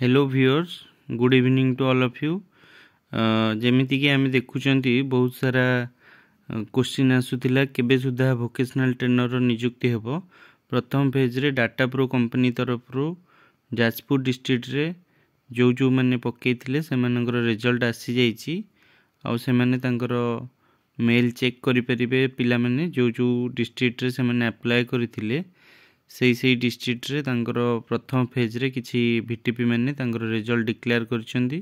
Hello viewers, good evening to all of you. जमीती कि आम देखुंट बहुत सारा क्वेश्चन आसूला केबे सुधा वोकेशनल ट्रेनर नियुक्ति हेब। प्रथम फेज रे डाटा प्रो कंपनी तरफ जाजपुर डिस्ट्रिक्ट रे जो जो मैंने पकईले से रिजल्ट आसी जाइए आउ से मेल चेक करें पिला माने जो जो डिस्ट्रिक्ट रे से मैंने अप्लाई करथिले से डिस्ट्रिक्ट रे प्रथम फेज रे किछि वीटीपी माने रिजल्ट डिक्लेयर करछंती।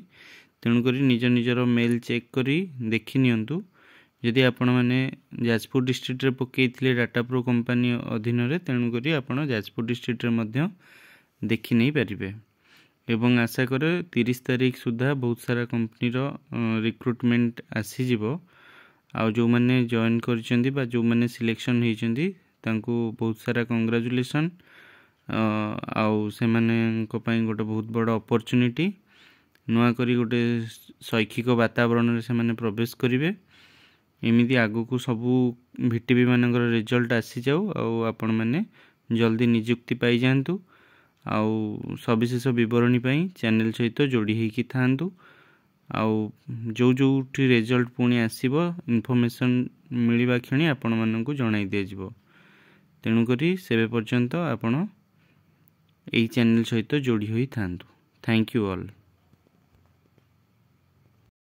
तेणुक निज निजर मेल चेक करी देखि नियंतु जदि आपण मैंने जाजपुर डिस्ट्रिक्ट रे पकईले डाटा प्रो कंपनी अधीन रे तेणुक आपण जाजपुर डिस्ट्रिक्ट रे मध्य देखि नहीं पारिबे। एवं आशा करे 30 तारीख सुधा बहुत सारा कंपनी रिक्रुटमेंट आसी जिवो। आउ जो मैंने जॉइन करछंती बा जो मैंने सिलेक्शन होइछंती तांको बहुत सारा कंग्रेचुलेसन। आउ से माने को पई गोटे बहुत बड़ अपॉर्चुनिटी नुआ करी गोटे शैक्षिक वातावरण रे से माने प्रवेश करिवे। एमिति आगु को सबू वीटीपी मानकर रिजल्ट आसी जाऊ आउ आपण माने जल्दी नियुक्ति पाई जांतु। आउ सविशेष विवरणी पई चैनल सहित जोड़ी हेकी थांतु। आउ जो जो रिजल्ट पुणी आसीबो इन्फॉर्मेशन मिलिबा क्षणी आपण माननकु जणाई दिया जिवो। तेणुकरी सेबे पर्यंत आपण एई चैनल सहित जोड़ी होई थांतु। Thank you all.